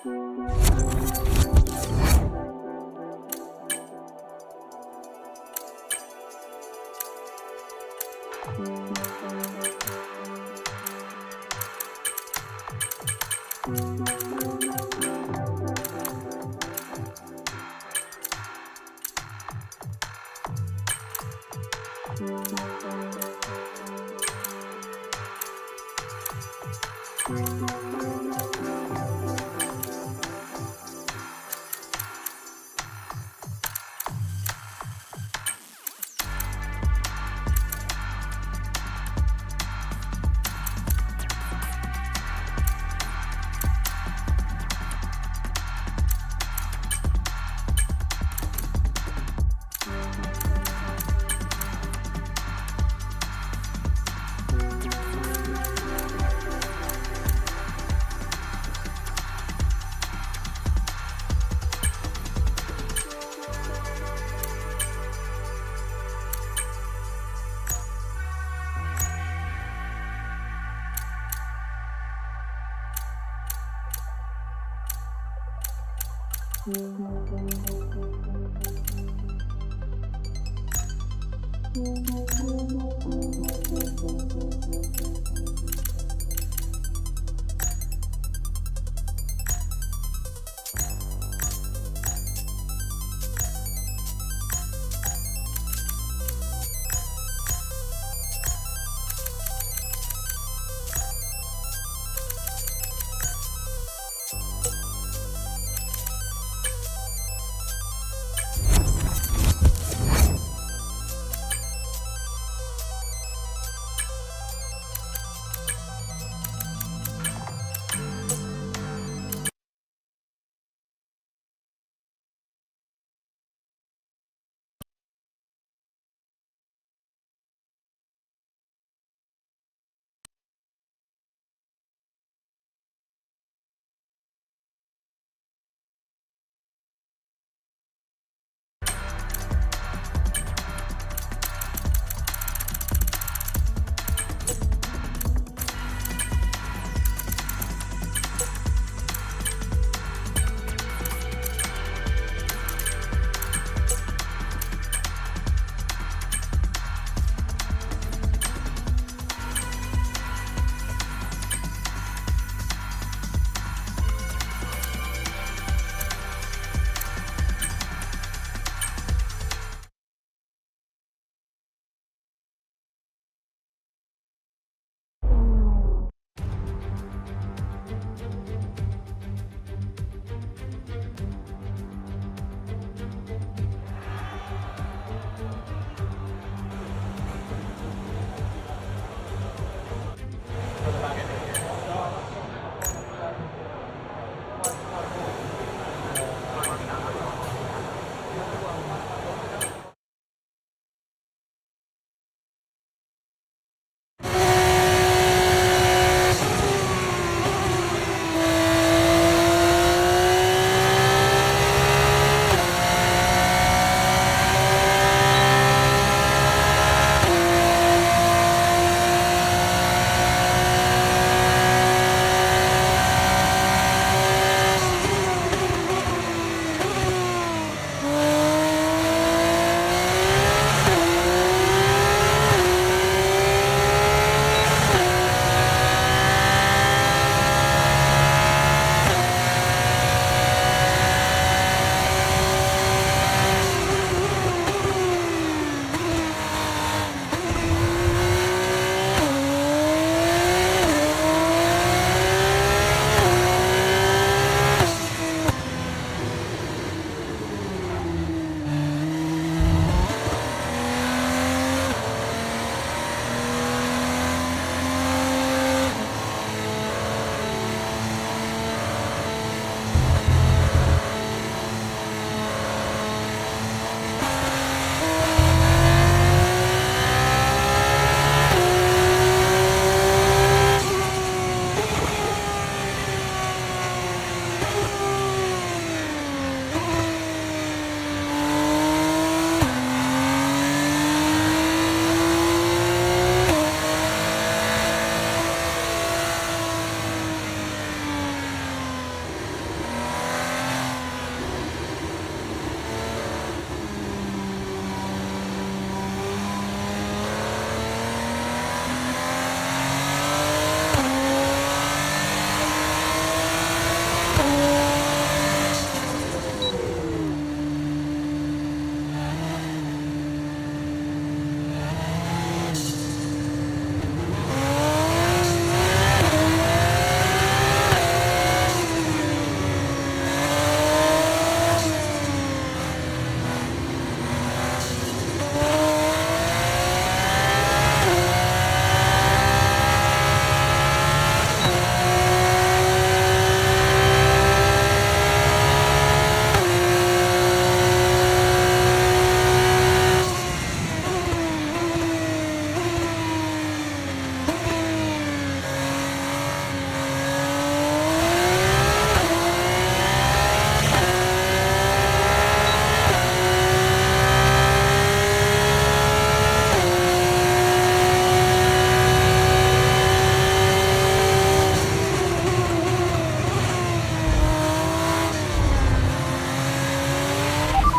ค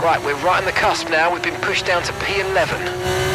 Right, we're right on the cusp now. We've been pushed down to P11.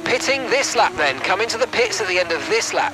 Pitting this lap then, come into the pits at the end of this lap.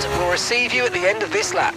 ground. We'll receive you at the end of this lap.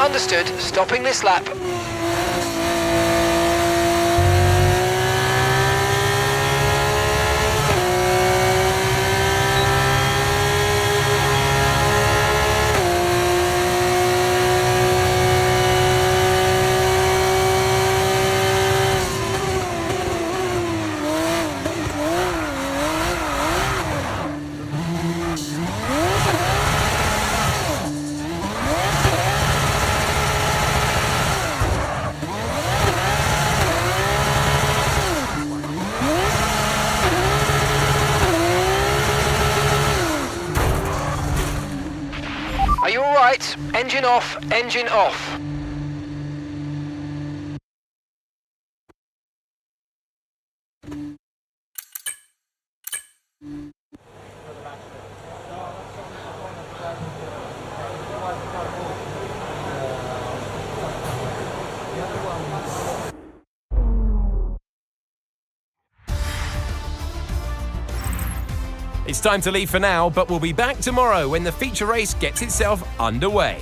Understood. Stopping this lap. Are you all right? Engine off, engine off. It's time to leave for now, but we'll be back tomorrow when the feature race gets itself underway.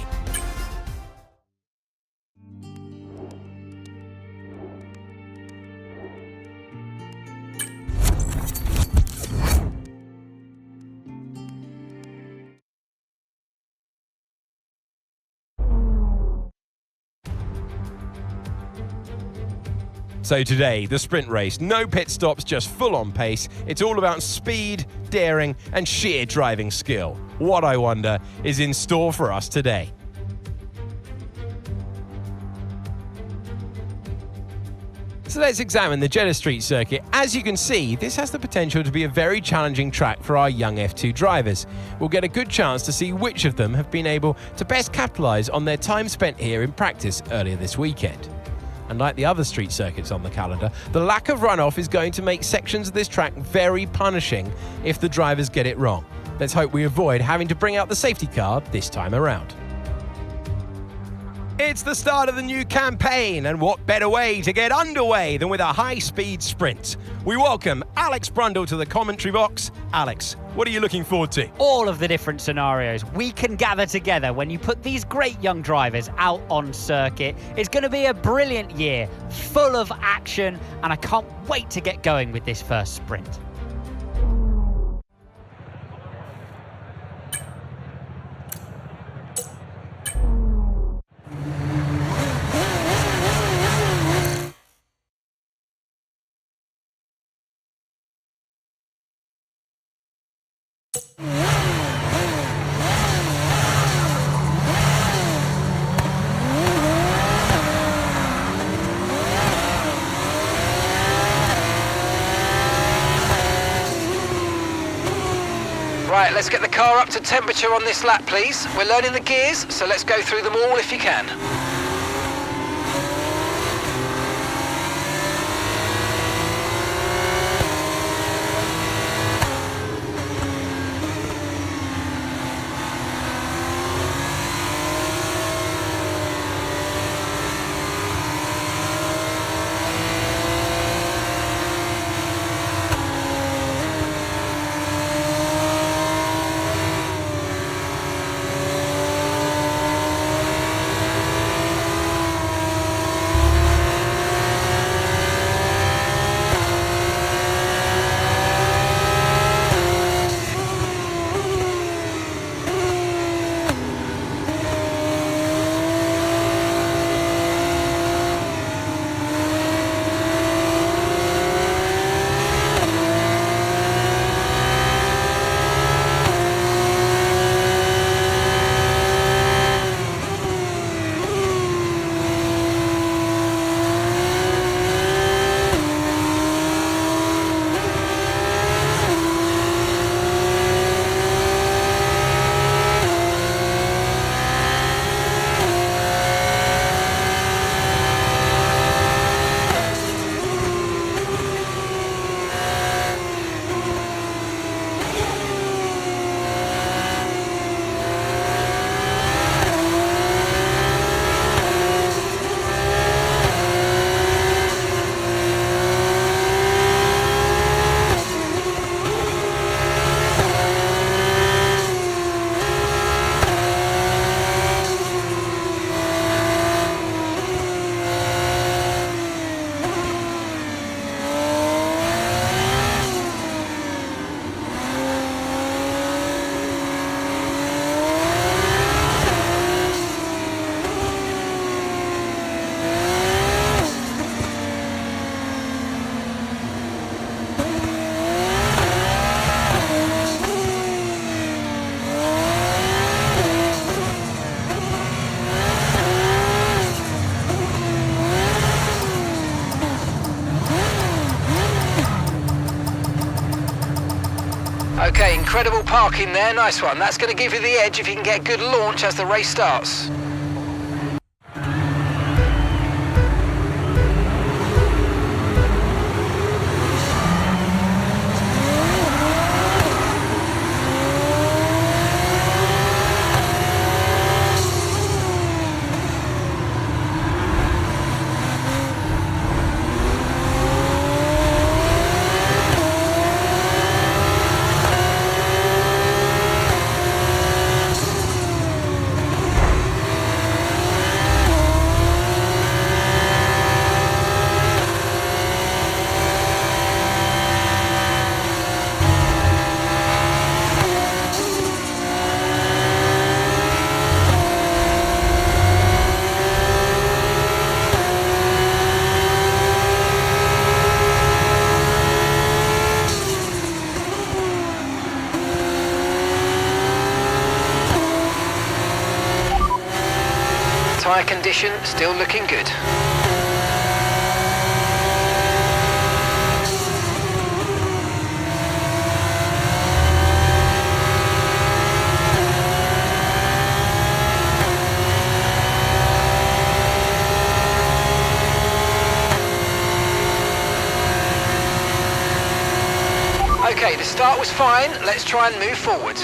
So today, the sprint race, no pit stops, just full-on pace. It's all about speed, daring, and sheer driving skill. What, I wonder, is in store for us today? So let's examine the Jeddah Street circuit. As you can see, this has the potential to be a very challenging track for our young F2 drivers. We'll get a good chance to see which of them have been able to best capitalise on their time spent here in practice earlier this weekend. And like the other street circuits on the calendar, the lack of runoff is going to make sections of this track very punishing if the drivers get it wrong. Let's hope we avoid having to bring out the safety car this time around. It's the start of the new campaign, and what better way to get underway than with a high-speed sprint? We welcome Alex Brundle to the commentary box. Alex, what are you looking forward to? All of the different scenarios we can gather together when you put these great young drivers out on circuit. It's going to be a brilliant year, full of action, and I can't wait to get going with this first sprint. Right, let's get the car up to temperature on this lap, please. We're learning the gears, so let's go through them all if you can. Okay, incredible parking there, nice one. That's going to give you the edge if you can get a good launch as the race starts. Tyre condition still looking good. Okay, the start was fine. Let's try and move forward.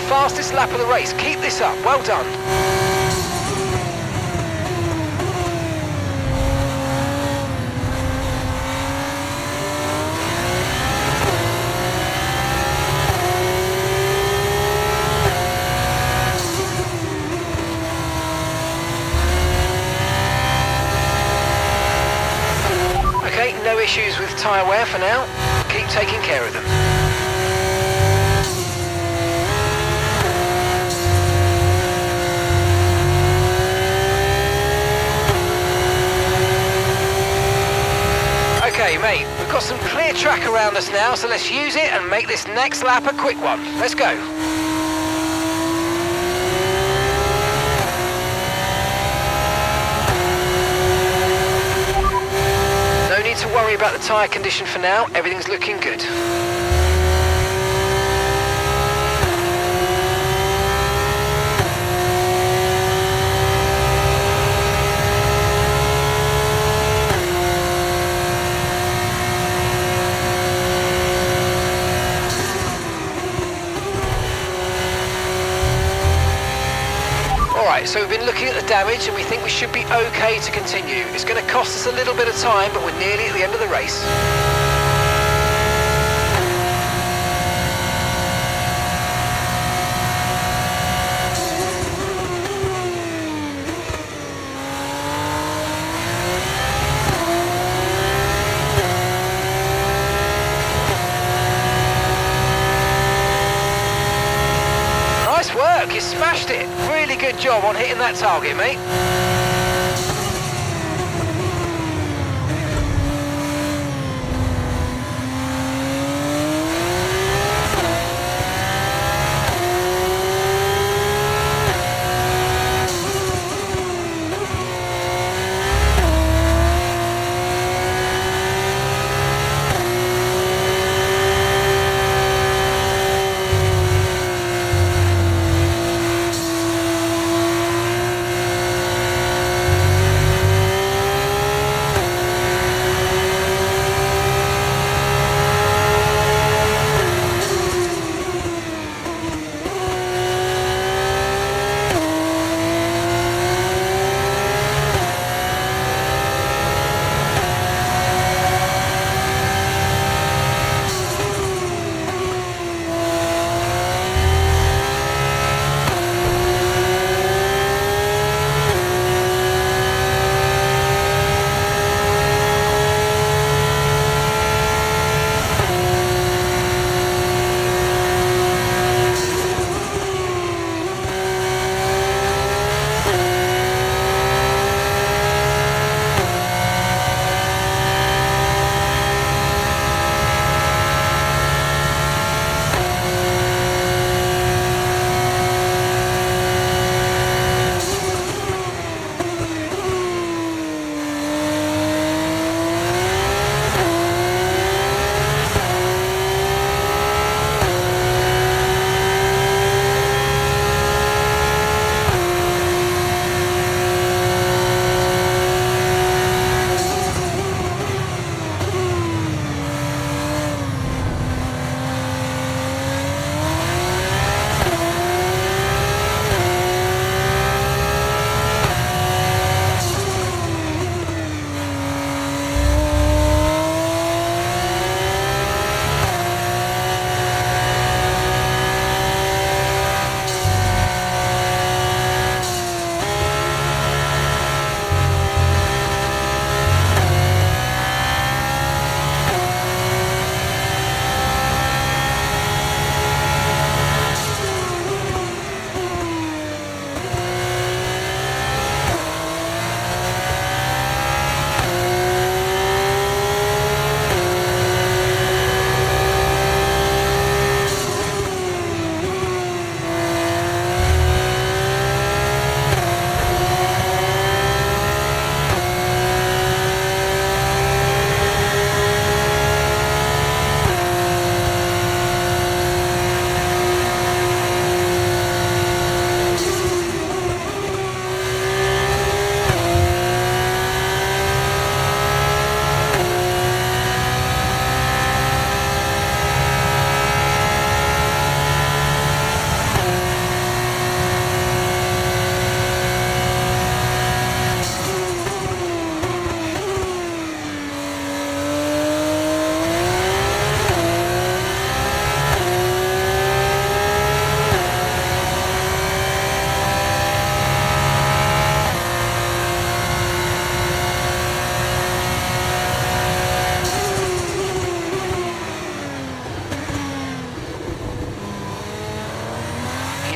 Fastest lap of the race. Keep this up. Well done. Okay, no issues with tyre wear for now. Keep taking care of them. Okay, mate, we've got some clear track around us now, so let's use it and make this next lap a quick one. Let's go. No need to worry about the tyre condition for now, everything's looking good. Alright, so we've been looking at the damage and we think we should be okay to continue. It's going to cost us a little bit of time, but we're nearly at the end of the race. Nice work, you smashed it. Really good job on hitting that target, mate.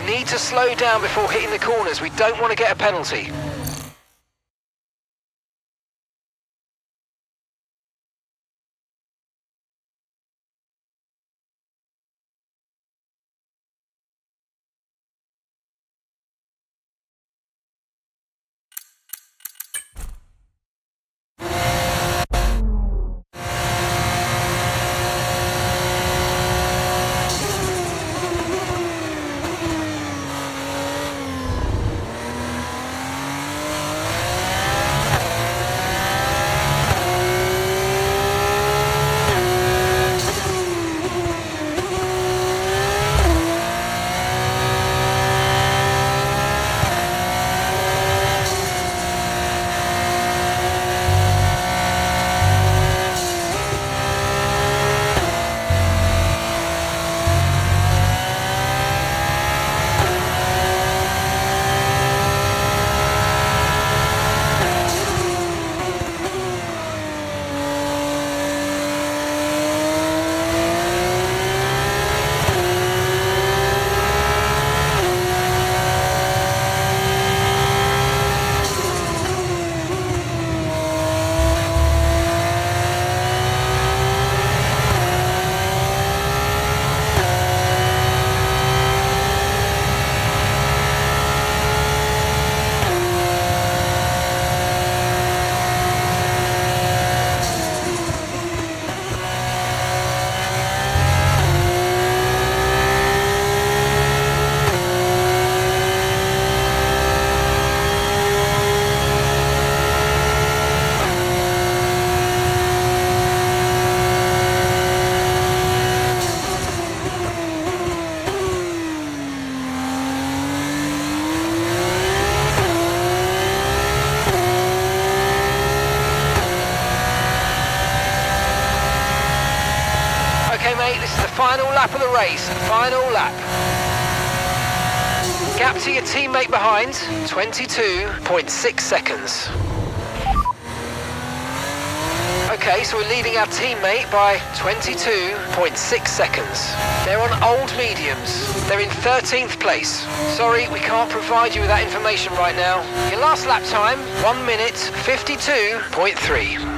Need to slow down before hitting the corners. We don't want to get a penalty. lap of the race, final lap. Gap to your teammate behind, 22.6 seconds. Okay, so we're leading our teammate by 22.6 seconds. They're on old mediums. They're in 13th place. Sorry, we can't provide you with that information right now. Your last lap time, 1 minute 52.3.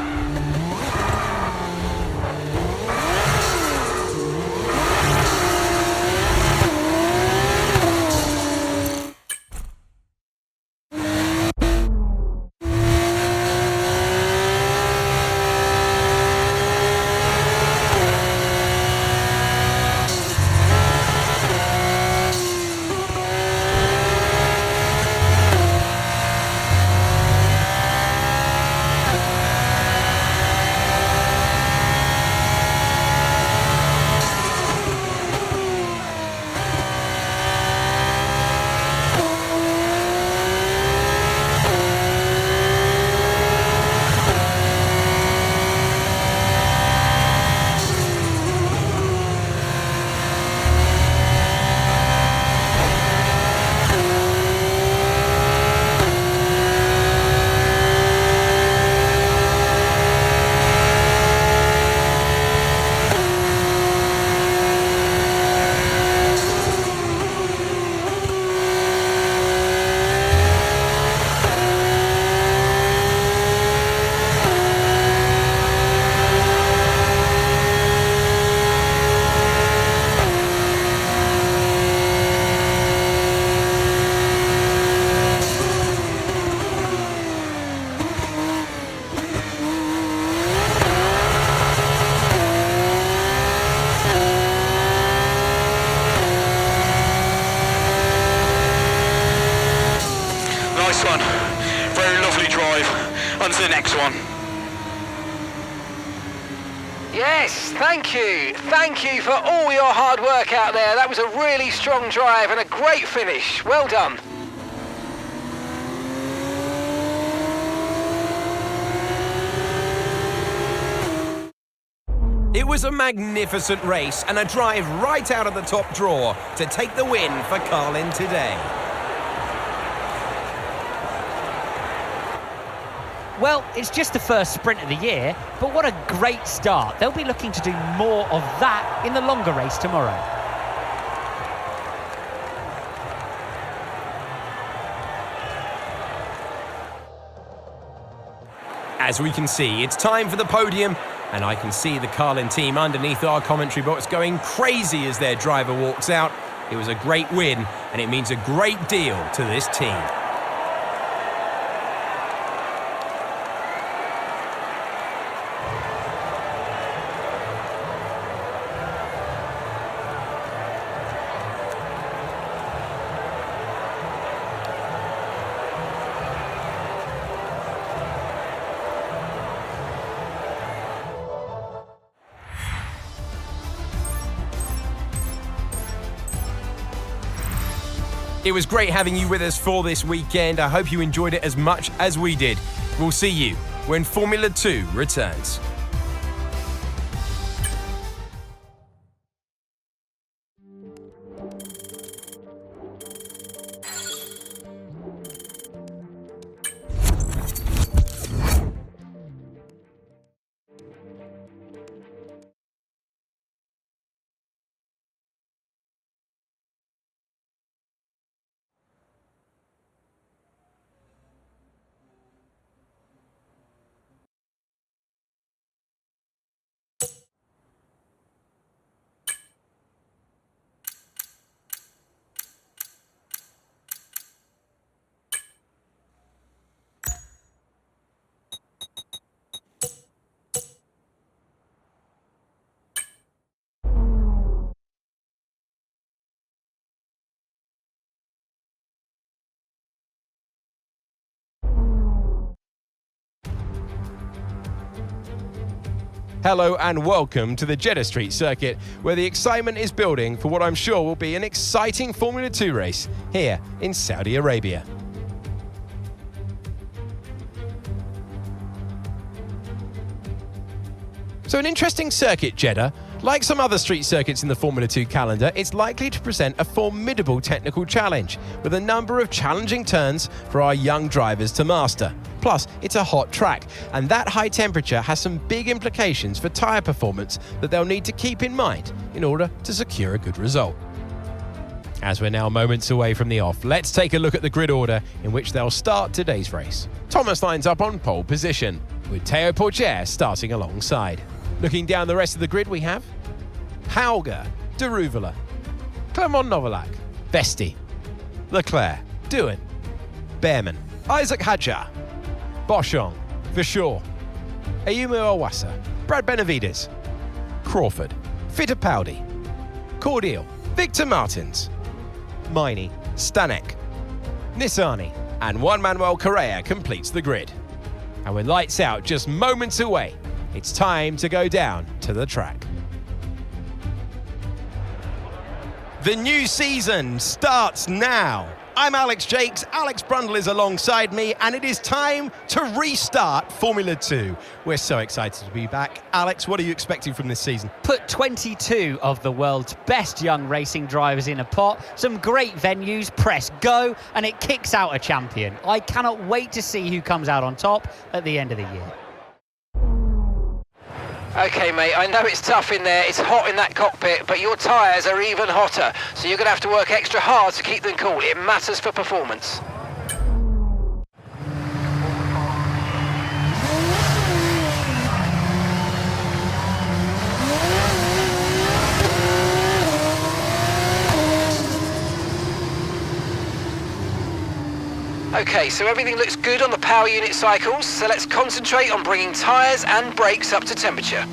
Nice one. Very lovely drive. On to the next one. Yes, thank you. Thank you for all your hard work out there. That was a really strong drive and a great finish. Well done. It was a magnificent race and a drive right out of the top drawer to take the win for Carlin today. Well, it's just the first sprint of the year, but what a great start. They'll be looking to do more of that in the longer race tomorrow. As we can see, it's time for the podium, and I can see the Carlin team underneath our commentary box going crazy as their driver walks out. It was a great win, and it means a great deal to this team. It was great having you with us for this weekend. I hope you enjoyed it as much as we did. We'll see you when Formula 2 returns. Hello and welcome to the Jeddah Street circuit, where the excitement is building for what I'm sure will be an exciting Formula 2 race here in Saudi Arabia. So an interesting circuit, Jeddah. Like some other street circuits in the Formula 2 calendar, it's likely to present a formidable technical challenge, with a number of challenging turns for our young drivers to master. Plus, it's a hot track, and that high temperature has some big implications for tyre performance that they'll need to keep in mind in order to secure a good result. As we're now moments away from the off, let's take a look at the grid order in which they'll start today's race. Thomas lines up on pole position, with Théo Pourchaire starting alongside. Looking down the rest of the grid, we have Hauger, de Ruyveler, Clermont Novalak, Vesti, Leclerc, Doohan, Behrman, Isaac Hadjar, Boschong, Verschoor, Ayumu Awasa, Brad Benavides, Crawford, Fittipaldi, Cordial, Victor Martins, Miney, Stanek, Nissani, and Juan Manuel Correa completes the grid. And with lights out just moments away, it's time to go down to the track. The new season starts now. I'm Alex Jakes, Alex Brundle is alongside me, and it is time to restart Formula 2. We're so excited to be back. Alex, what are you expecting from this season? Put 22 of the world's best young racing drivers in a pot, some great venues, press go, and it kicks out a champion. I cannot wait to see who comes out on top at the end of the year. Okay, mate, I know it's tough in there, it's hot in that cockpit, but your tyres are even hotter, so you're going to have to work extra hard to keep them cool. It matters for performance. Okay, so everything looks good on the power unit cycles, so let's concentrate on bringing tyres and brakes up to temperature.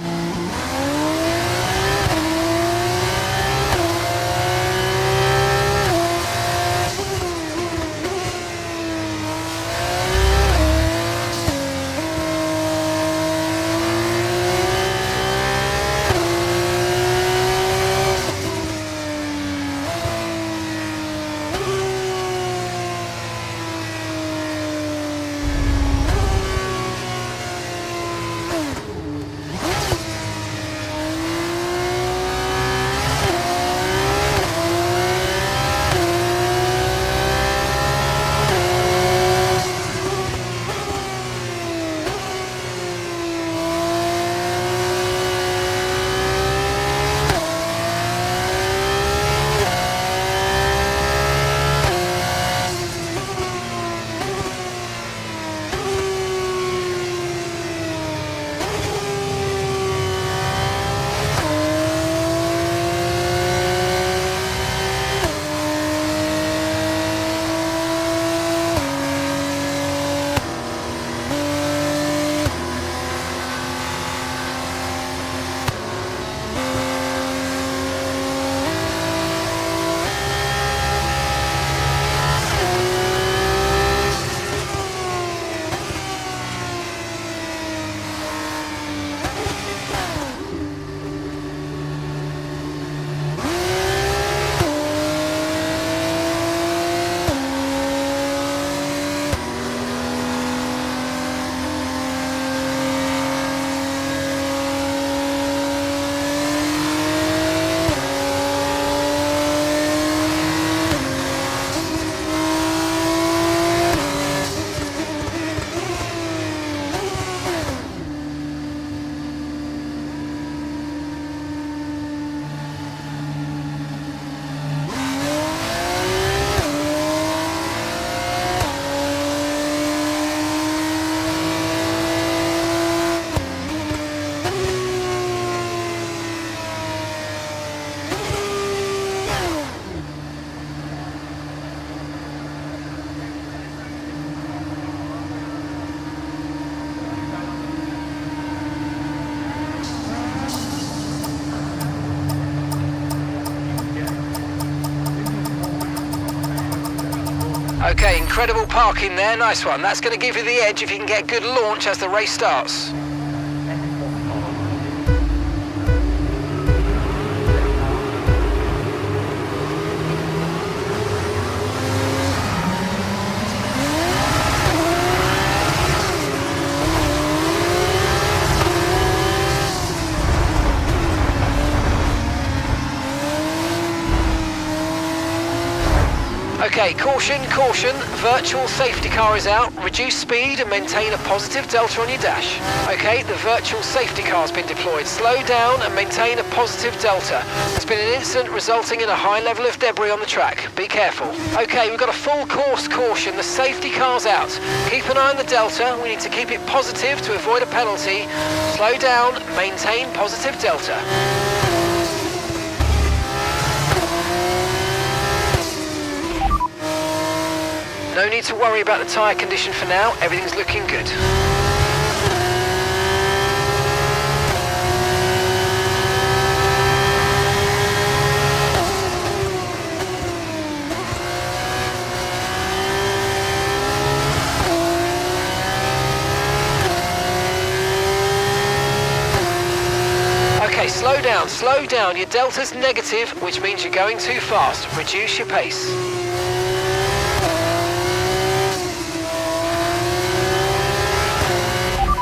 Okay, incredible parking there, nice one. That's going to give you the edge if you can get a good launch as the race starts. Caution, caution, virtual safety car is out. Reduce speed and maintain a positive delta on your dash. Okay, the virtual safety car has been deployed. Slow down and maintain a positive delta. There's been an incident resulting in a high level of debris on the track. Be careful. Okay, we've got a full course caution. The safety car's out. Keep an eye on the delta. We need to keep it positive to avoid a penalty. Slow down, maintain positive delta. No need to worry about the tyre condition for now, everything's looking good. Okay, slow down. Your delta's negative, which means you're going too fast. Reduce your pace.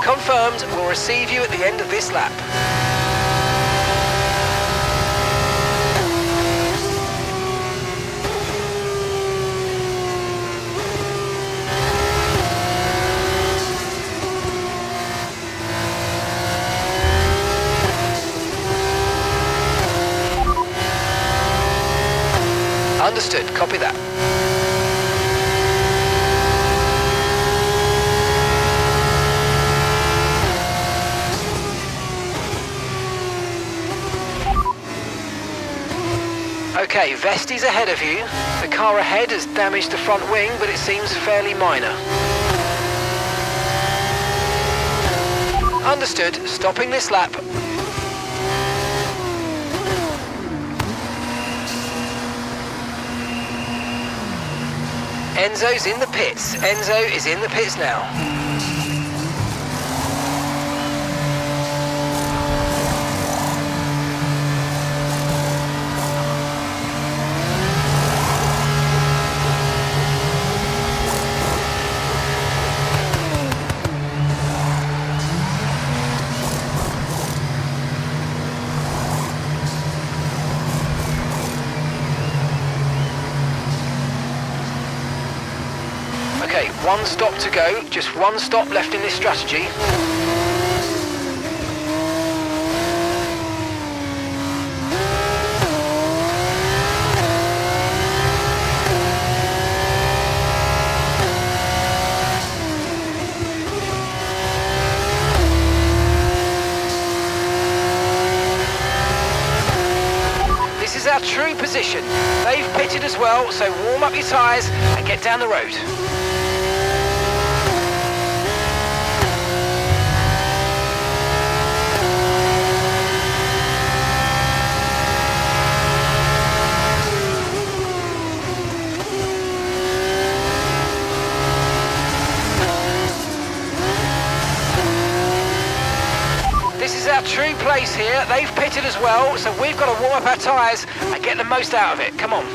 Confirmed, we'll receive you at the end of this lap. Understood, copy that. Okay, Vesti's ahead of you. The car ahead has damaged the front wing, but it seems fairly minor. Understood, stopping this lap. Enzo's in the pits. Enzo is in the pits now. Okay, one stop to go, just one stop left in this strategy. This is our true position. They've pitted as well, so warm up your tyres and get down the road. This is our true place here. They've pitted as well, so we've got to warm up our tyres and get the most out of it. Come on.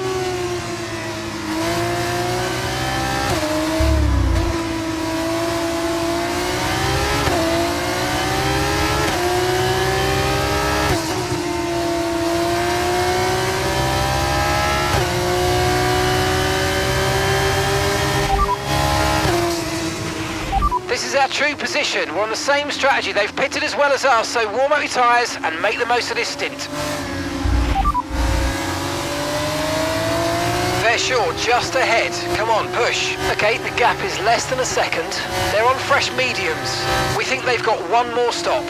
This is our true position. We're on the same strategy. They've pitted as well as us, so warm up your tyres and make the most of this stint. They're sure, just ahead. Come on, push. Okay, the gap is less than a second. They're on fresh mediums. We think they've got one more stop.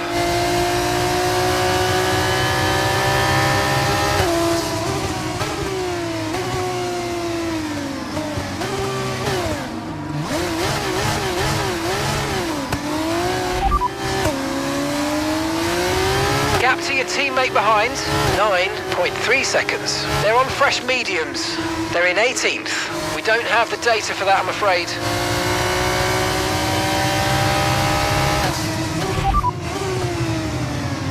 Gap to your teammate behind, 9.3 seconds. They're on fresh mediums. They're in 18th. We don't have the data for that, I'm afraid.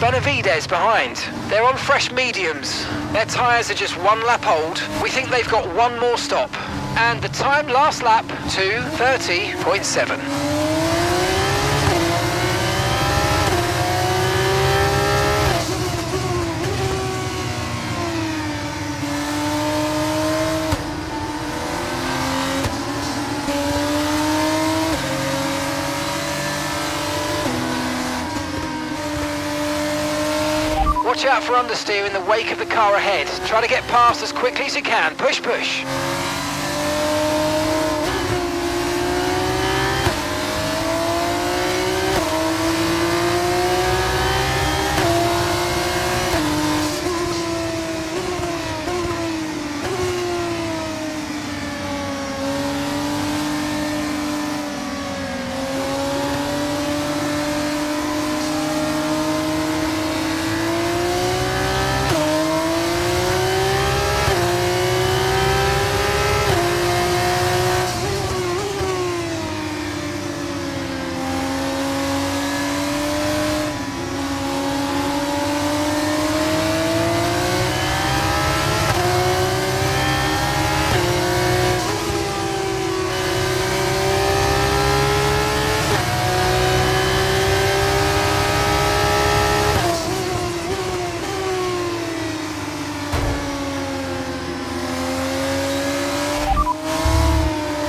Benavides behind. They're on fresh mediums. Their tyres are just one lap old. We think they've got one more stop. And the time last lap, 2:30.7. Watch out for understeer in the wake of the car ahead. Try to get past as quickly as you can. Push, push.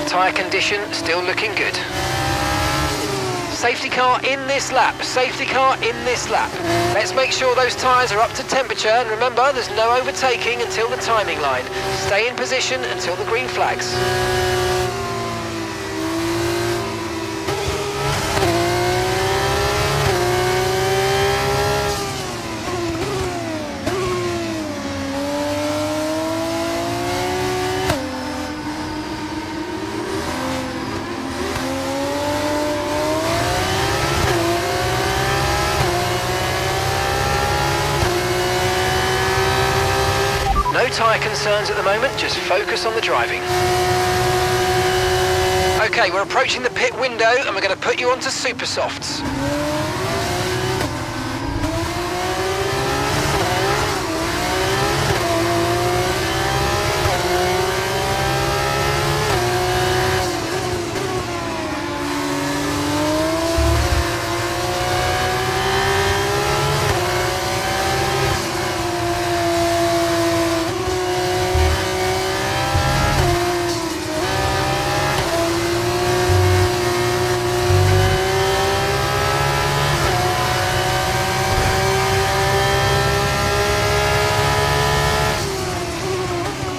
Tyre condition still looking good. Safety car in this lap, safety car in this lap. Let's make sure those tyres are up to temperature, and remember there's no overtaking until the timing line. Stay in position until the green flags. No tyre concerns at the moment, just focus on the driving. Okay, we're approaching the pit window and we're going to put you onto super softs.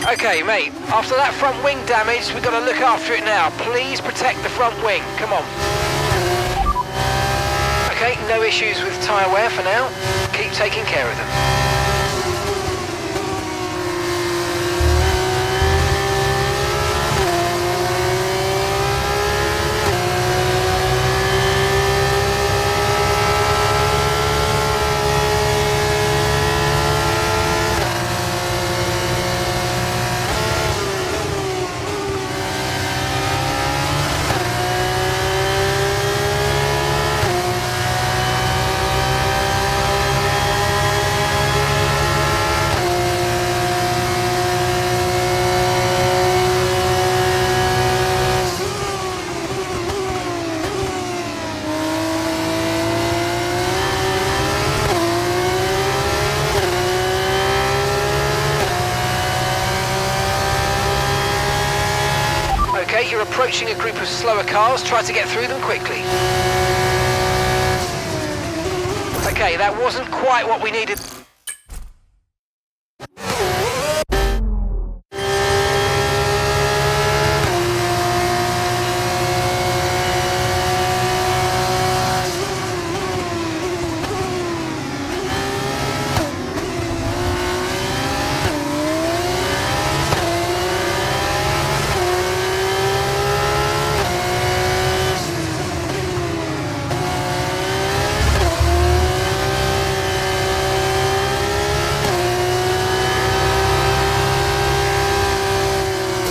Okay, mate, after that front wing damage, we've got to look after it now. Please protect the front wing. Come on. Okay, no issues with tyre wear for now. Keep taking care of them. Okay, you're approaching a group of slower cars. Try to get through them quickly. Okay, that wasn't quite what we needed.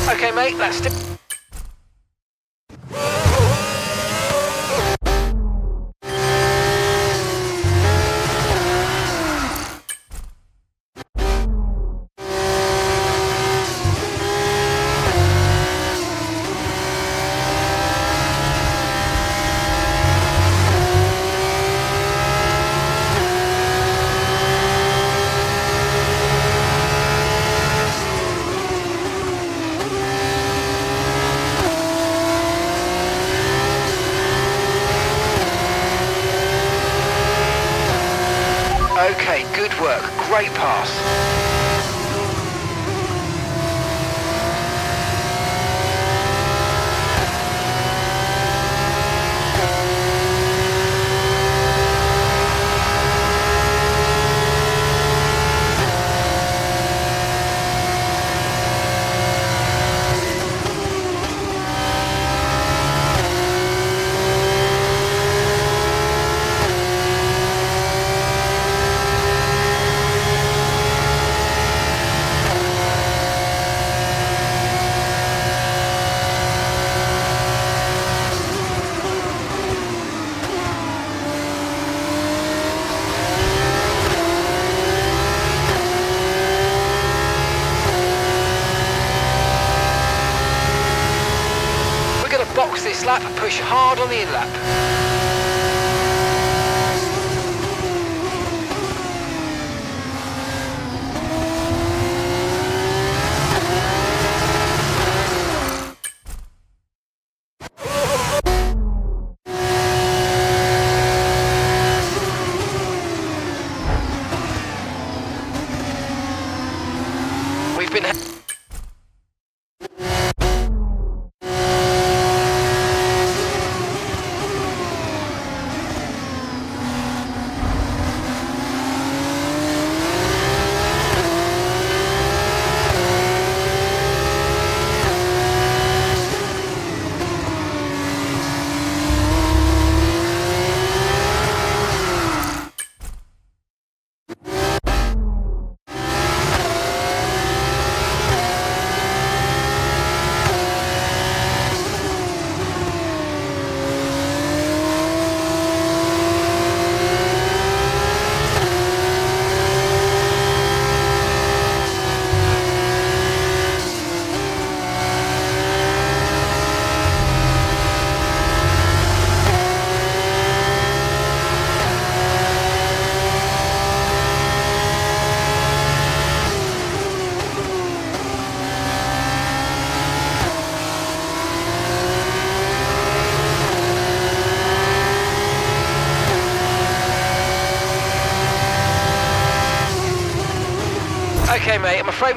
Okay, mate, that's still... great pass. Box this lap and push hard on the in-lap. We've been okay, mate, I'm afraid...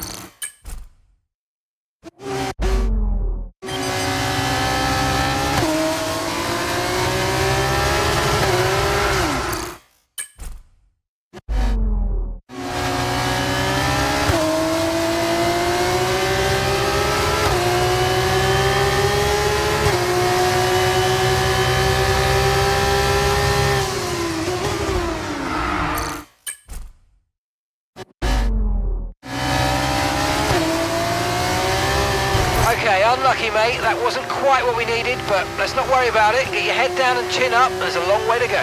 Okay, unlucky, mate. That wasn't quite what we needed, but let's not worry about it. Get your head down and chin up. There's a long way to go.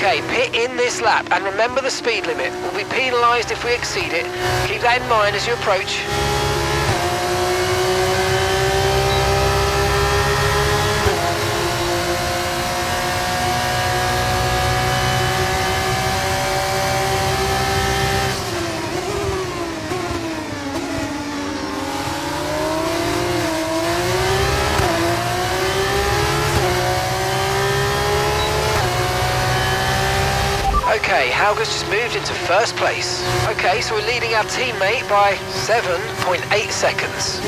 Okay, pit in this lap and remember the speed limit. We'll be penalised if we exceed it. Keep that in mind as you approach. Okay, Hauger's just moved into first place. Okay, so we're leading our teammate by 7.8 seconds.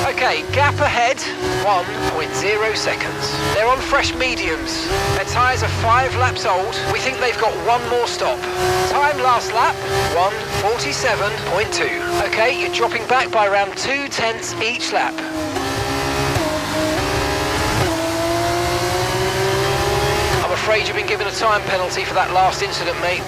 Okay, gap ahead, 1.0 seconds. They're on fresh mediums. Their tyres are 5 laps old. We think they've got one more stop. Time last lap, 1:47.2. Okay, you're dropping back by around 0.2 each lap. I'm afraid you've been given a time penalty for that last incident, mate.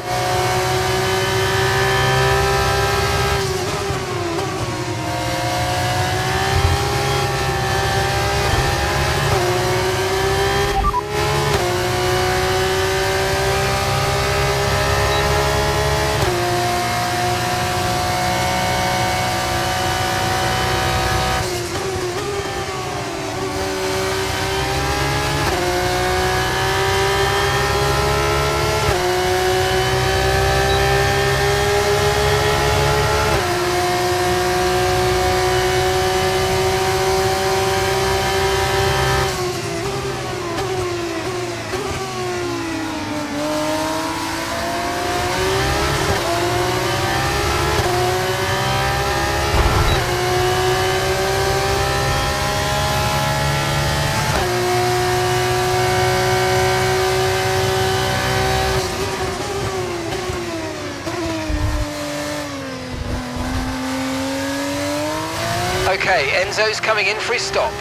Enzo's coming in for his stop.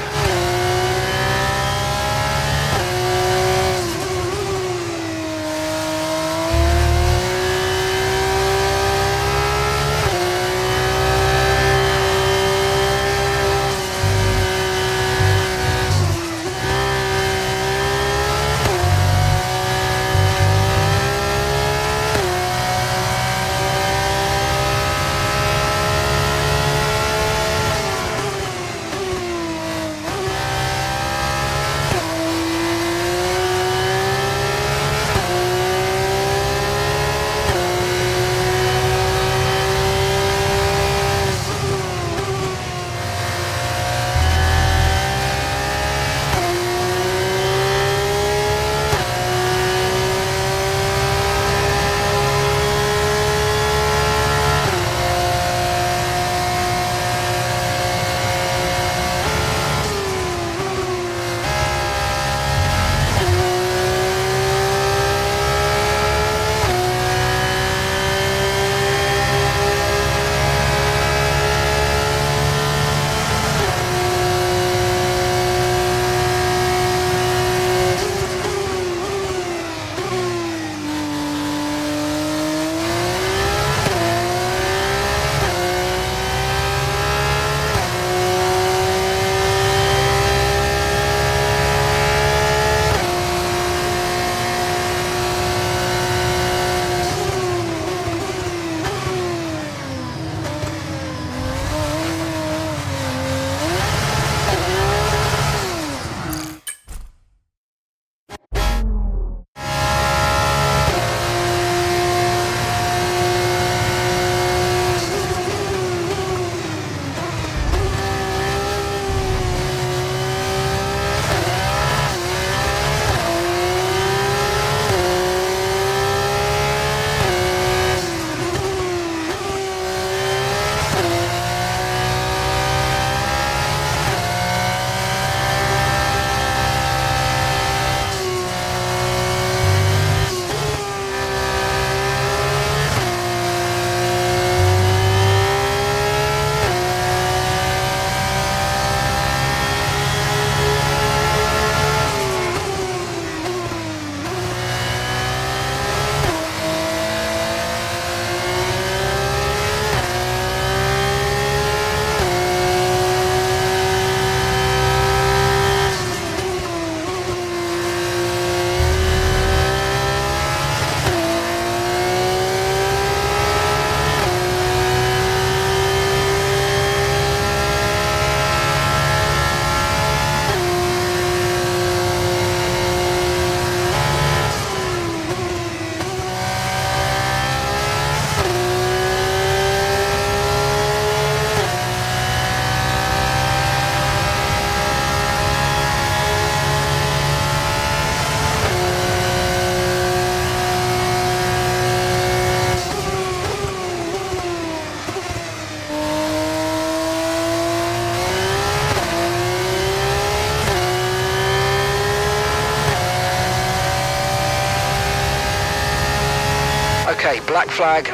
Okay, black flag.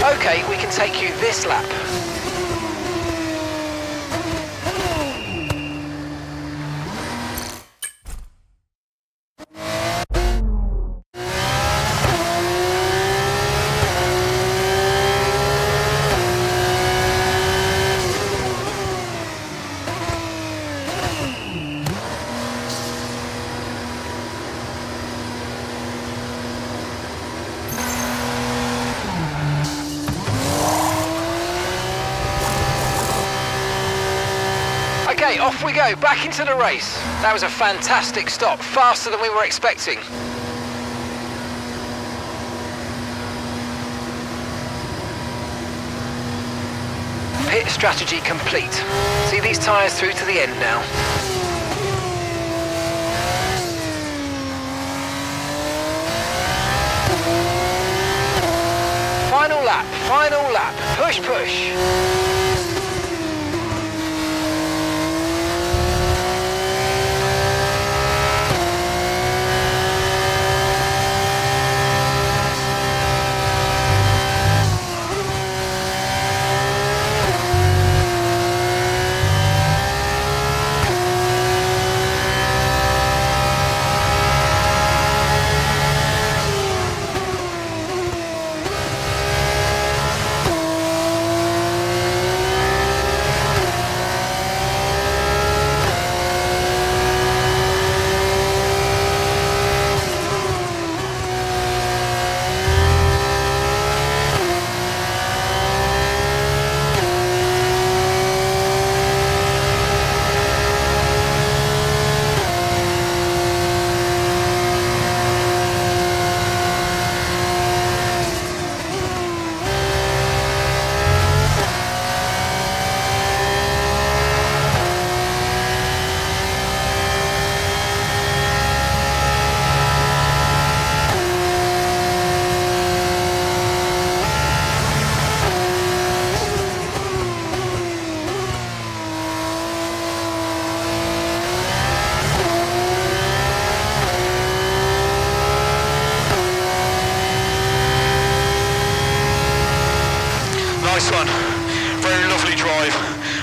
Okay, we can take you this lap. Okay, off we go, back into the race. That was a fantastic stop, faster than we were expecting. Pit strategy complete. See these tyres through to the end now. Final lap, push, push.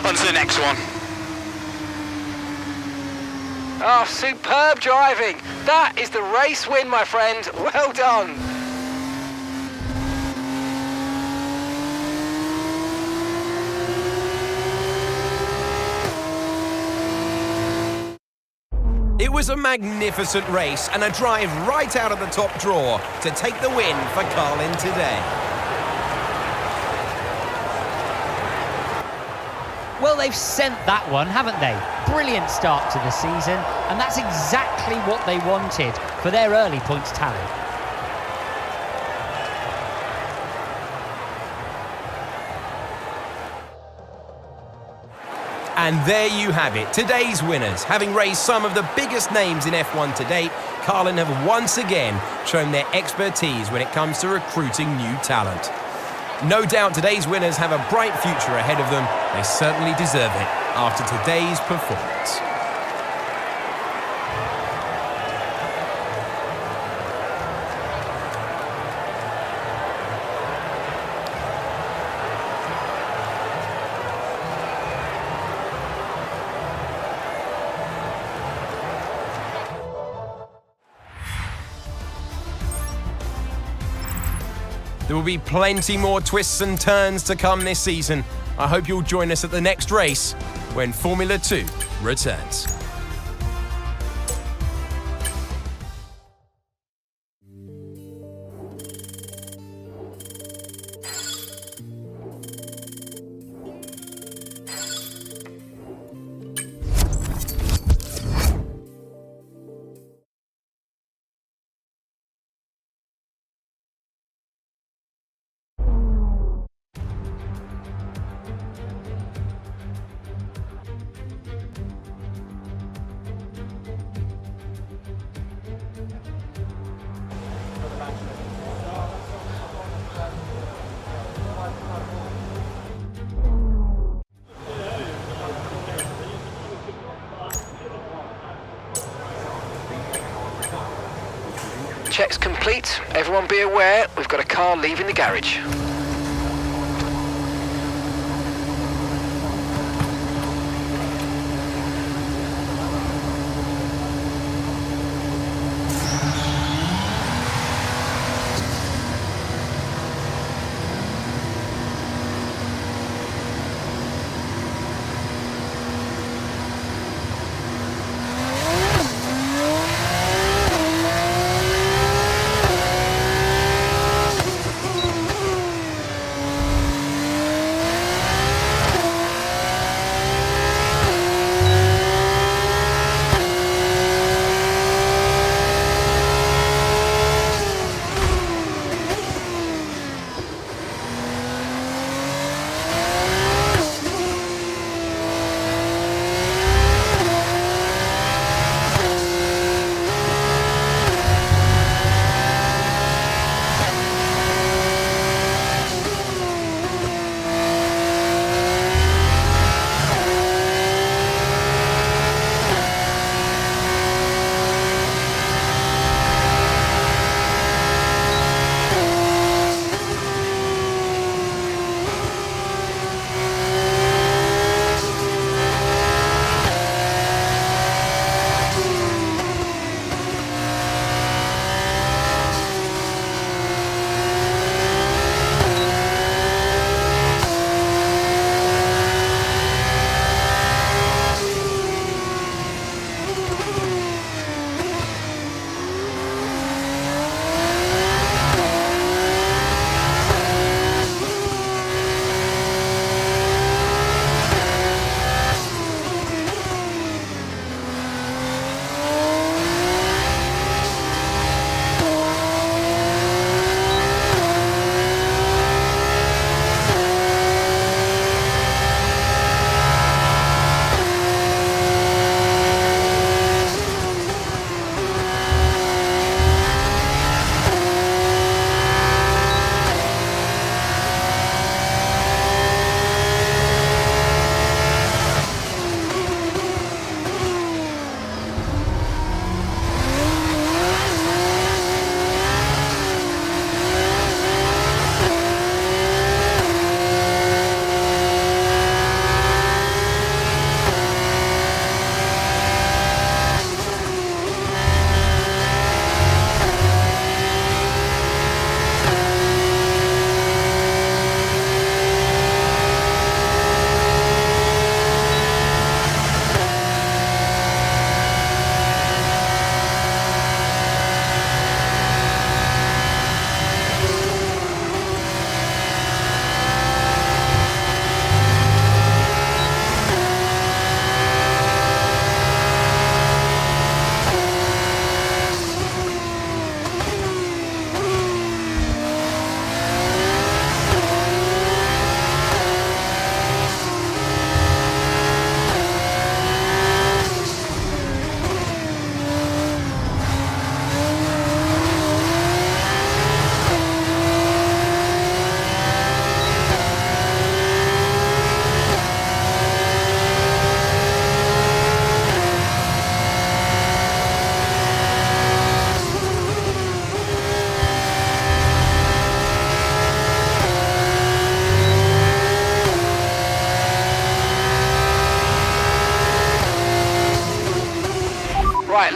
on to the next one. Oh, superb driving. That is the race win, my friend. Well done. It was a magnificent race and a drive right out of the top drawer to take the win for Carlin today. Well, they've sent that one, haven't they? Brilliant start to the season, and that's exactly what they wanted for their early points tally. And there you have it, today's winners. Having raised some of the biggest names in F1 to date, Carlin have once again shown their expertise when it comes to recruiting new talent. No doubt today's winners have a bright future ahead of them. They certainly deserve it after today's performance. There will be plenty more twists and turns to come this season. I hope you'll join us at the next race when Formula 2 returns. Checks complete. Everyone be aware, we've got a car leaving the garage.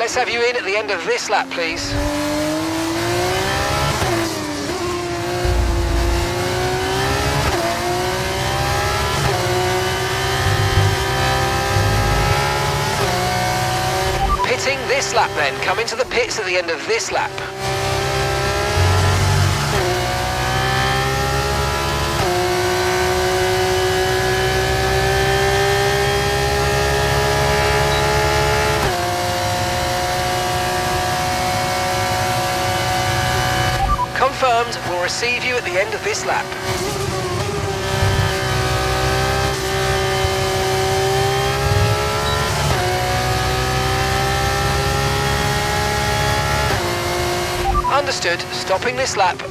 Let's have you in at the end of this lap, please. Pitting this lap then. Come into the pits at the end of this lap. Confirmed, we'll receive you at the end of this lap. Understood, stopping this lap.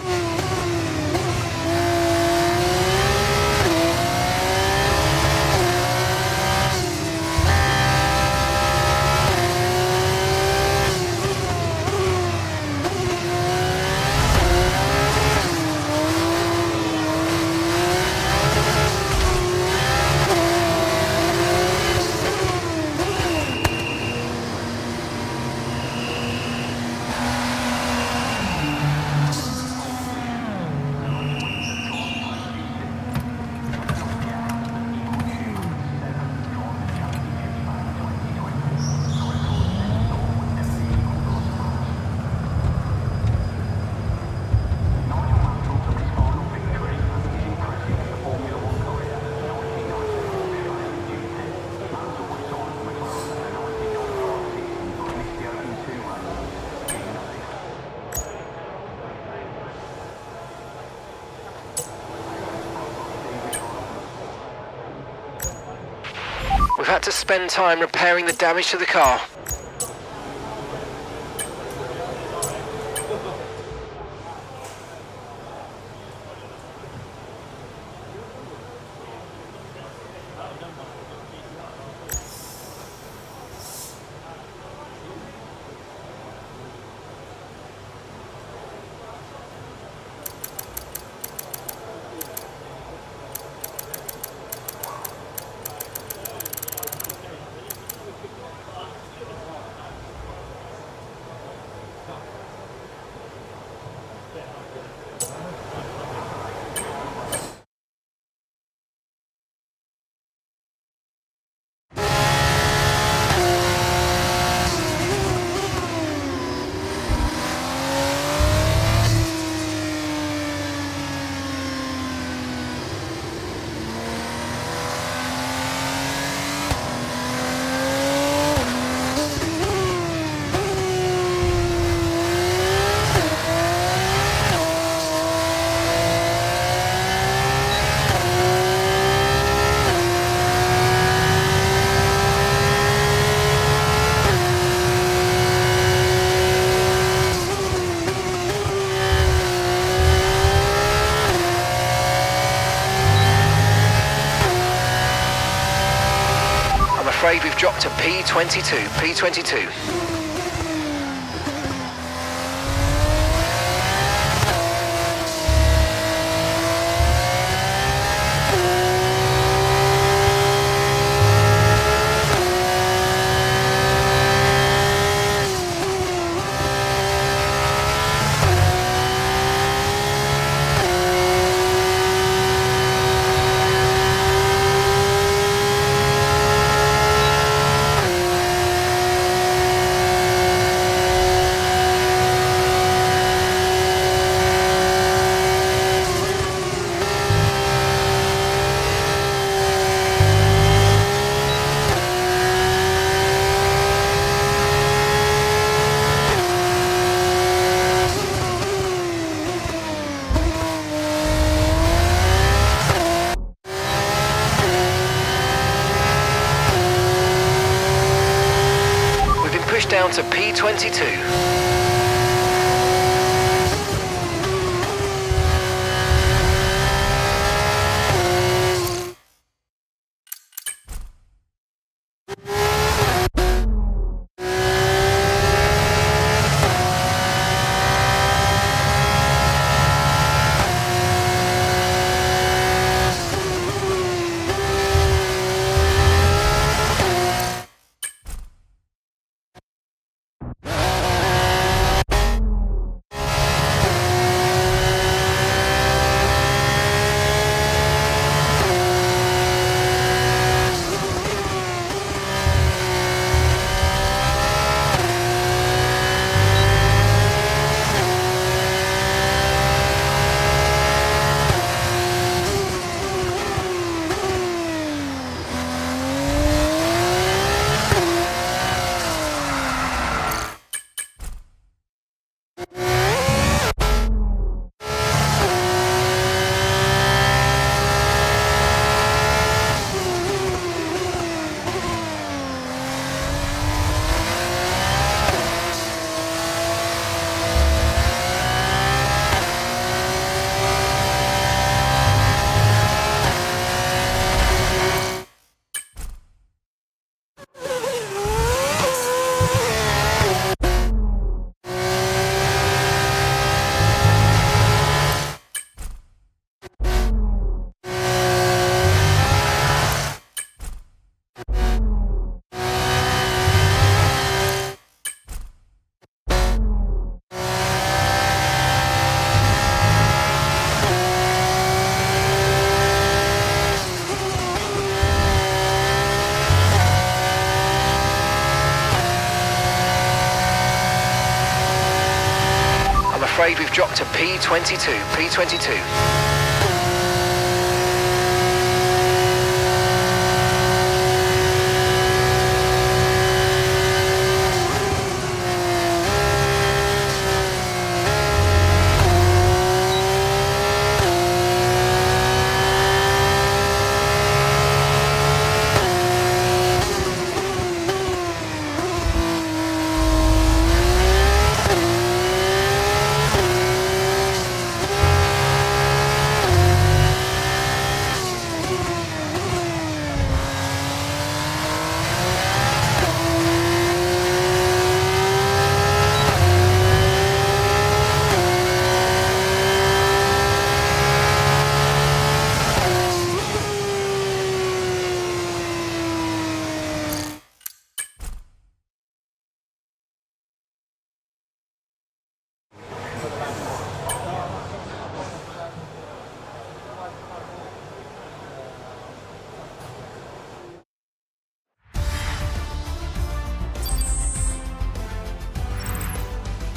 We've had to spend time repairing the damage to the car. I'm afraid we've dropped to P22. Push down to P22. afraid we've dropped to P22. P22.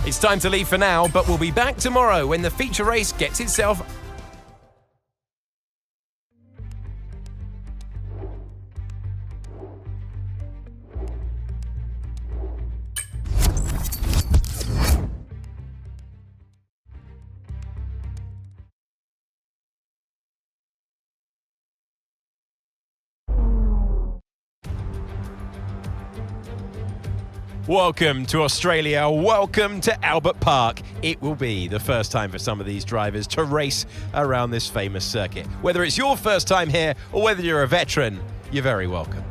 It's time to leave for now, but we'll be back tomorrow when the feature race gets itself... Welcome to Australia, welcome to Albert Park. It will be the first time for some of these drivers to race around this famous circuit. Whether it's your first time here or whether you're a veteran, you're very welcome.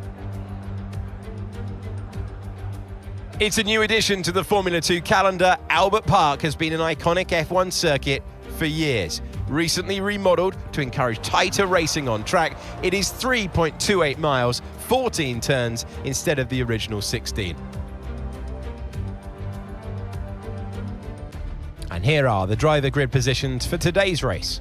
It's a new addition to the Formula 2 calendar. Albert Park has been an iconic F1 circuit for years. Recently remodeled to encourage tighter racing on track, it is 3.28 miles, 14 turns instead of the original 16. And here are the driver grid positions for today's race.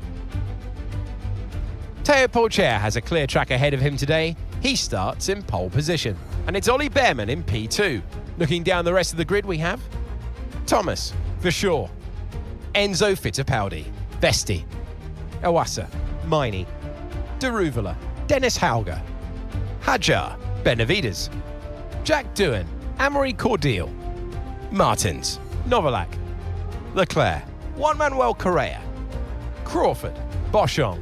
Teo Pourchaire has a clear track ahead of him today. He starts in pole position. And it's Ollie Behrman in P2. Looking down the rest of the grid we have Thomas, Verschoor, Enzo Fittipaldi, Vesti, Iwasa, Miney, Daruvala, Dennis Hauger, Hadjar, Benavides, Jack Doohan, Amory Cordial, Martins, Novalak, Leclerc, Juan Manuel Correa, Crawford, Boschong,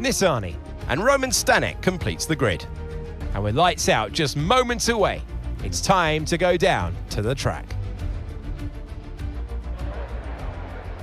Nissani, and Roman Stanek completes the grid. And with lights out just moments away, it's time to go down to the track.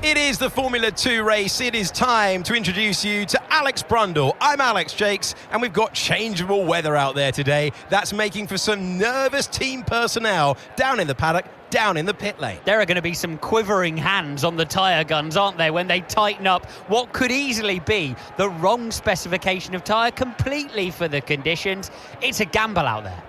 It is the Formula 2 race. It is time to introduce you to Alex Brundle. I'm Alex Jakes, and we've got changeable weather out there today. That's making for some nervous team personnel down in the paddock, down in the pit lane. There are going to be some quivering hands on the tyre guns, aren't there, when they tighten up what could easily be the wrong specification of tyre completely for the conditions. It's a gamble out there.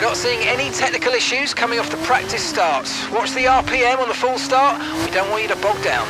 Not seeing any technical issues coming off the practice starts. Watch the RPM on the full start. We don't want you to bog down.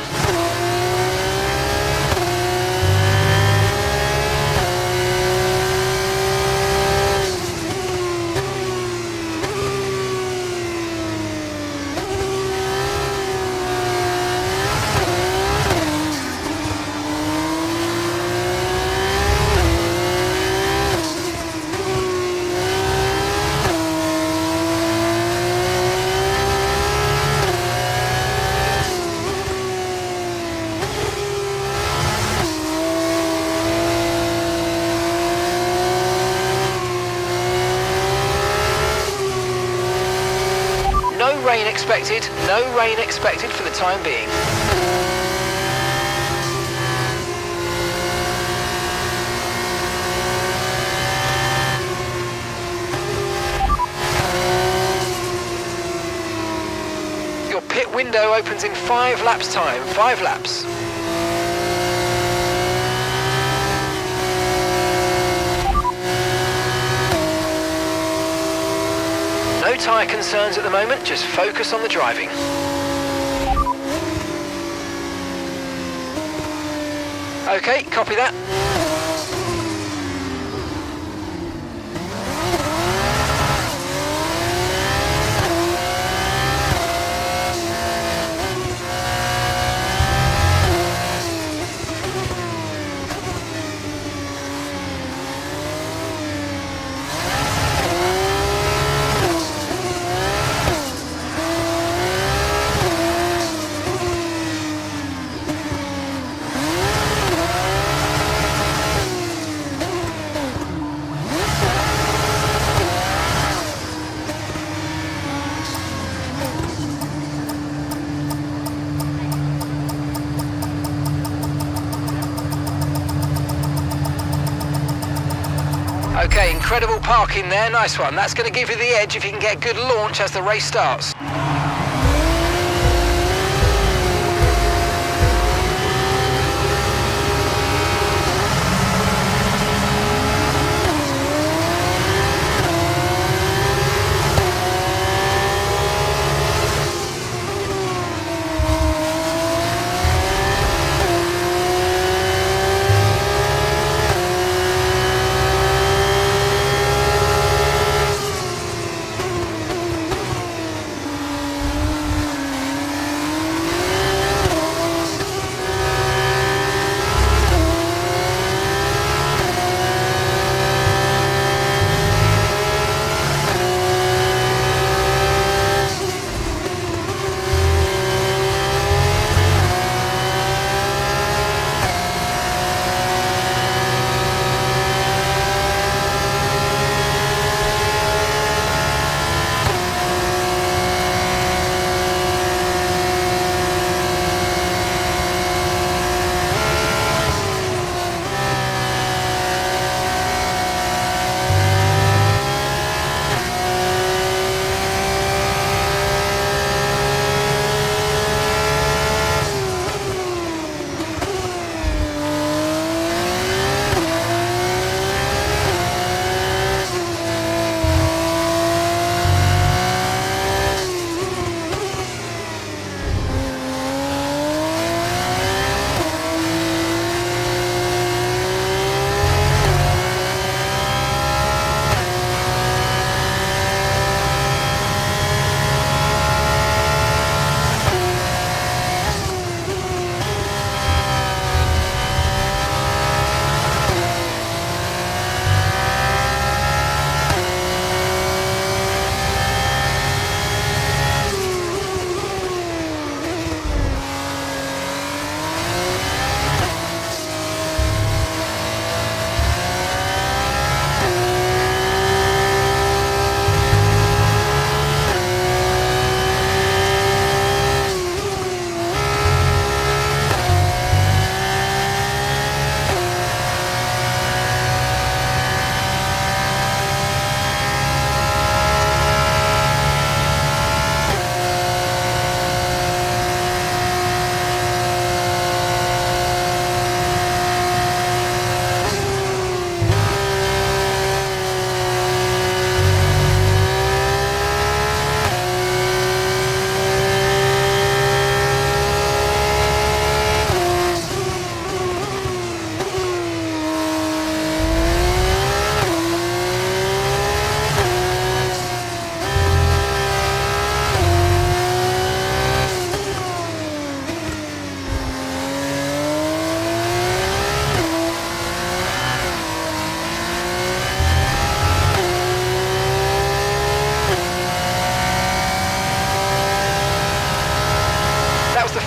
No rain expected for the time being. Your pit window opens in 5 laps time, 5 laps. No tyre concerns at the moment, just focus on the driving. Okay, copy that. Okay, incredible parking there, nice one. That's going to give you the edge if you can get a good launch as the race starts.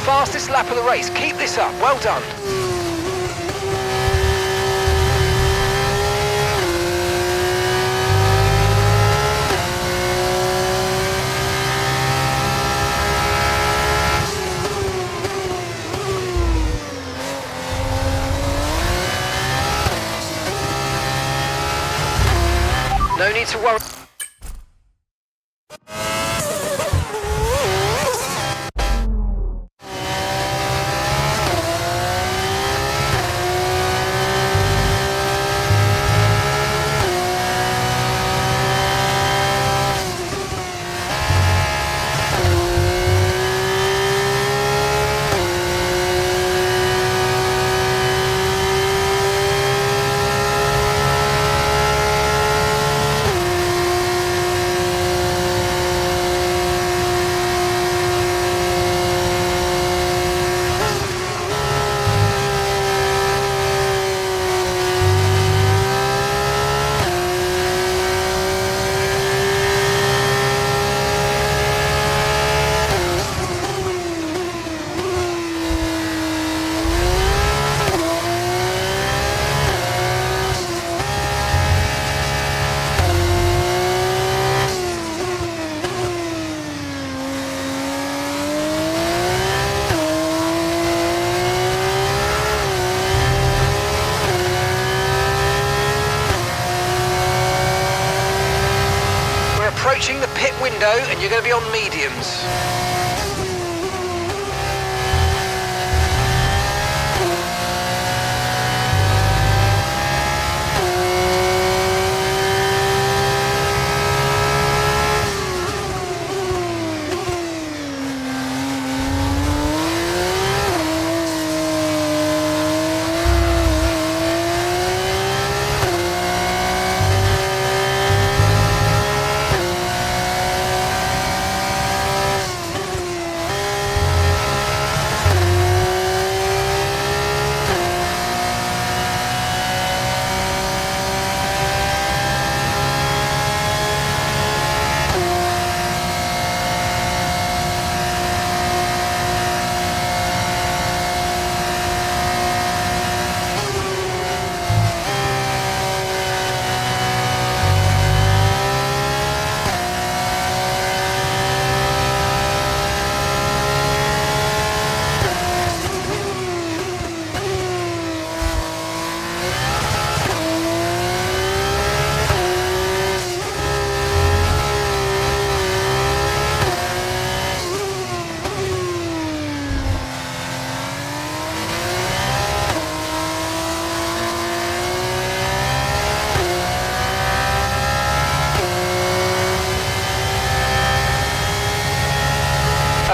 Fastest lap of the race. Keep this up. Well done. No need to worry. approaching the pit window and you're going to be on mediums.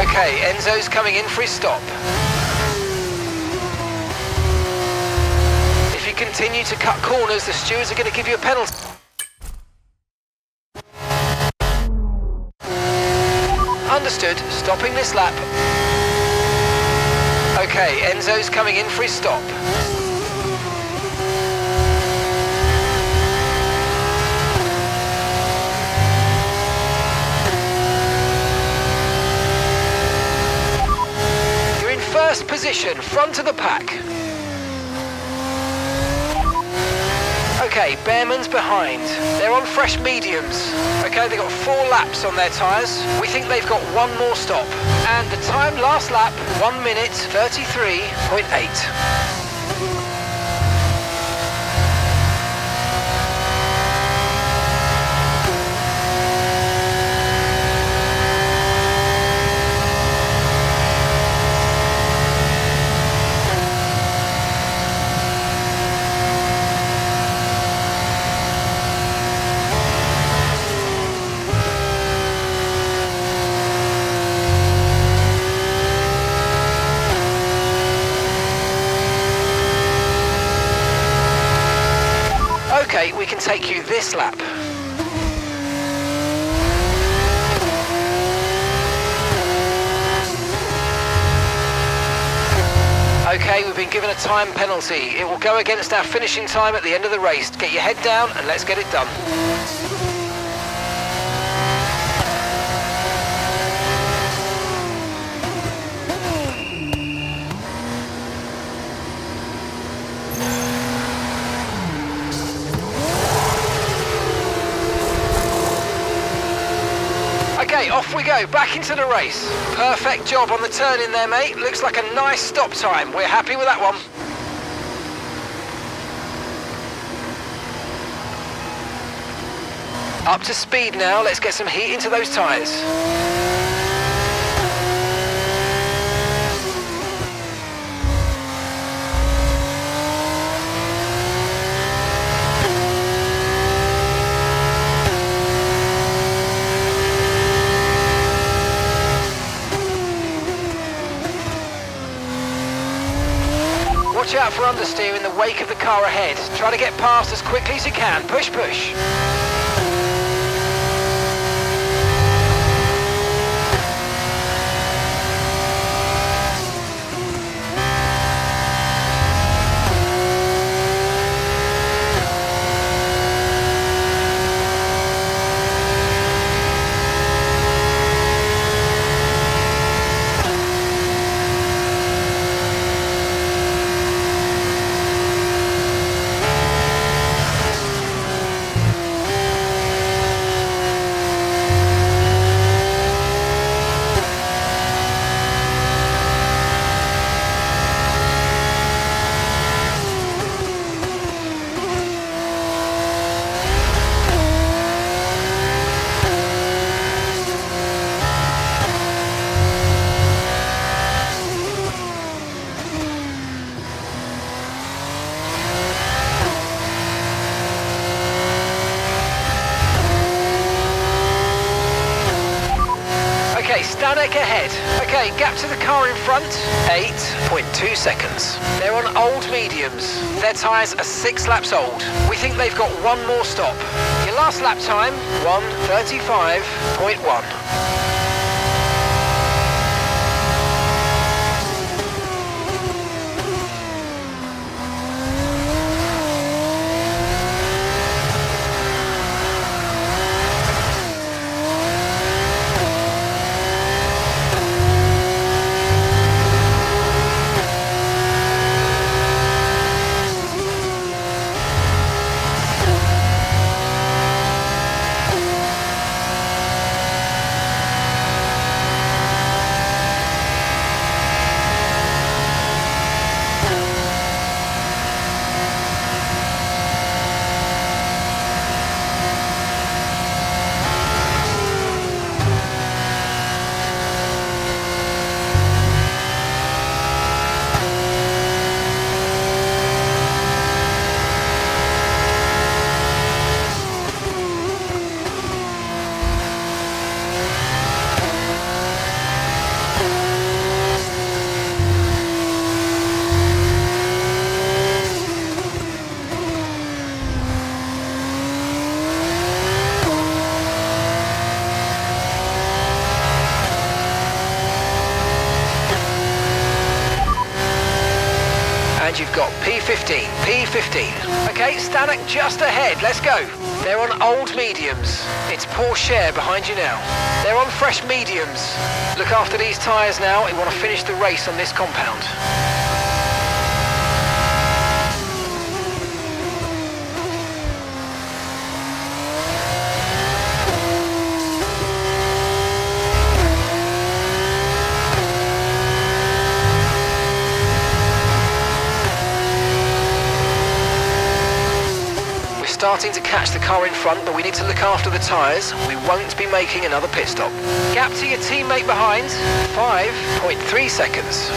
Okay, Enzo's coming in for his stop. If you continue to cut corners, the stewards are going to give you a penalty. Understood, stopping this lap. Okay, Enzo's coming in for his stop. First position, front of the pack. Okay, Bearman's behind. They're on fresh mediums. Okay, they've got 4 laps on their tyres. We think they've got 1 more stop. And the time last lap, 1 minute 33.8. Okay, we can take you this lap. Okay, we've been given a time penalty. It will go against our finishing time at the end of the race. Get your head down and let's get it done. Okay, off we go, back into the race. Perfect job on the turn in there, mate. Looks like a nice stop time. We're happy with that one. Up to speed now, let's get some heat into those tyres. Watch out for understeer in the wake of the car ahead. Try to get past as quickly as you can. Push, push. Okay, Stanek ahead. Okay, gap to the car in front, 8.2 seconds. They're on old mediums. Their tyres are 6 laps old. We think they've got one more stop. Your last lap time, 1:35.1. And you've got P15. Okay, Stanek just ahead, let's go. They're on old mediums. It's Porsche behind you now. They're on fresh mediums. Look after these tyres now, we want to finish the race on this compound. Starting to catch the car in front, but we need to look after the tyres. We won't be making another pit stop. Gap to your teammate behind, 5.3 seconds.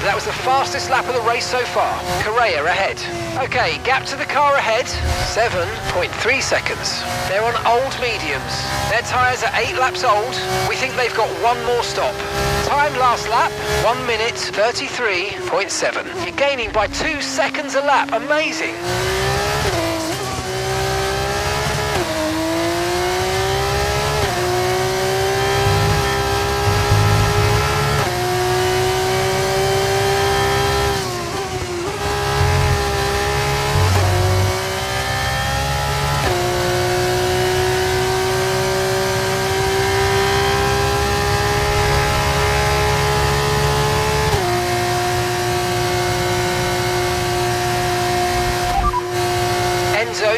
That was the fastest lap of the race so far. Correa ahead. Okay, gap to the car ahead, 7.3 seconds. They're on old mediums. Their tyres are 8 laps old. We think they've got one more stop. Time last lap, 1:33.7. You're gaining by 2 seconds a lap. Amazing.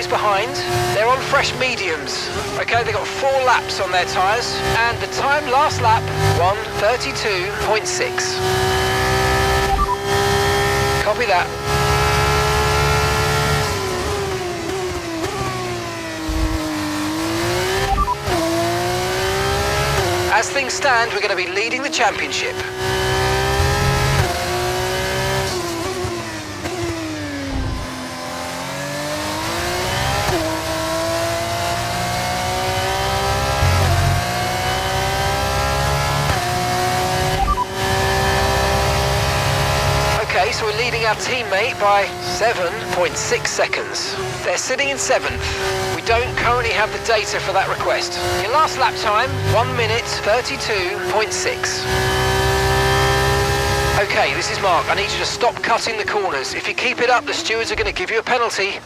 Behind, they're on fresh mediums. Okay, they've got 4 laps on their tyres, and the time last lap, 1:32.6. Copy that. As things stand, we're going to be leading the championship. So we're leading our our teammate by 7.6 seconds. They're sitting in 7th. We don't currently have the data for that request. Your last lap time, 1 minute 32.6. Okay, this is Mark. I need you to stop cutting the corners. If you keep it up, the stewards are going to give you a penalty.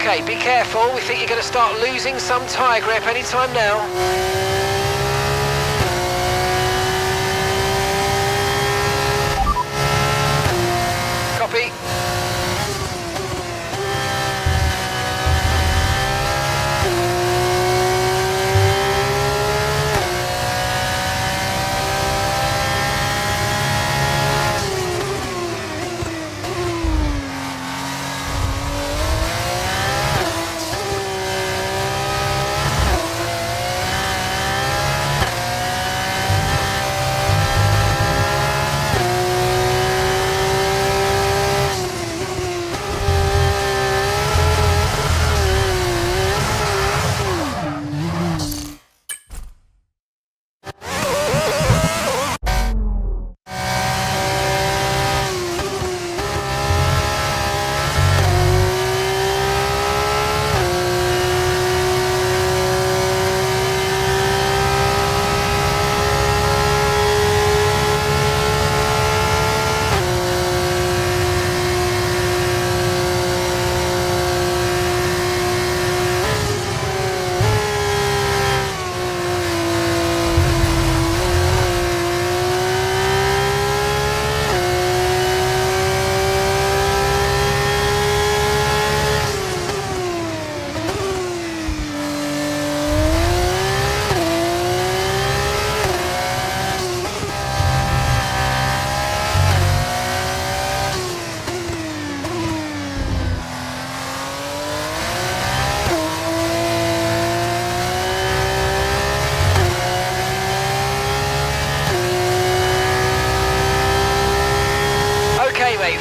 Okay, be careful. We think you're going to start losing some tyre grip anytime now. Copy.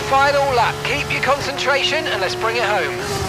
Final lap. Keep your concentration and let's bring it home.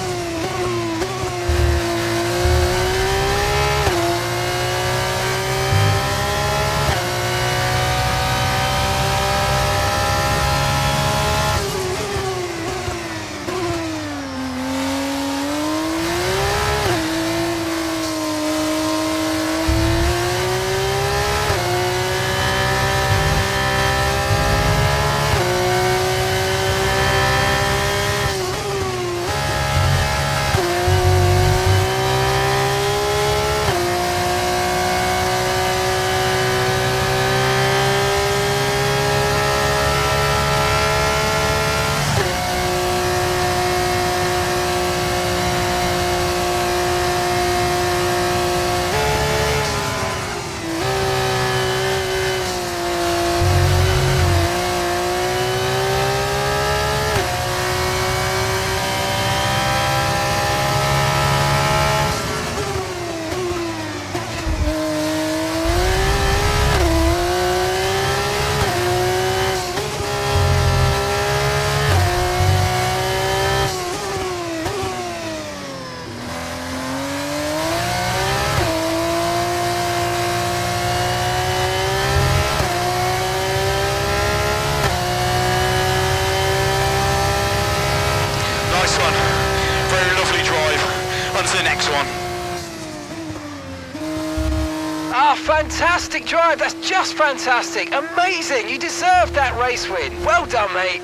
Ah, fantastic drive. That's just fantastic. Amazing. You deserved that race win. Well done, mate.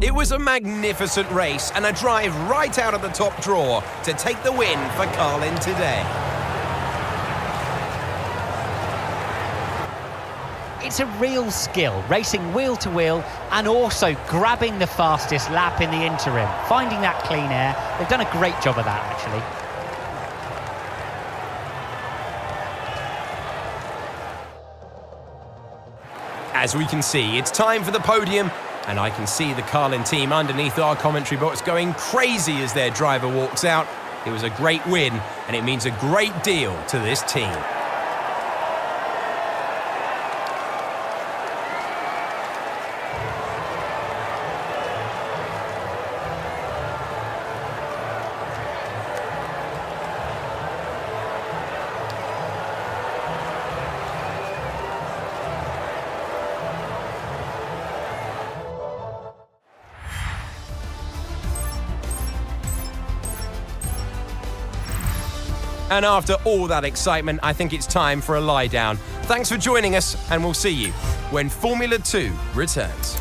It was a magnificent race and a drive right out of the top drawer to take the win for Carlin today. It's a real skill, racing wheel to wheel and also grabbing the fastest lap in the interim, finding that clean air. They've done a great job of that, actually. As we can see, it's time for the podium, and I can see the Carlin team underneath our commentary box going crazy as their driver walks out. It was a great win, and it means a great deal to this team. And after all that excitement, I think it's time for a lie down. Thanks for joining us, and we'll see you when Formula 2 returns.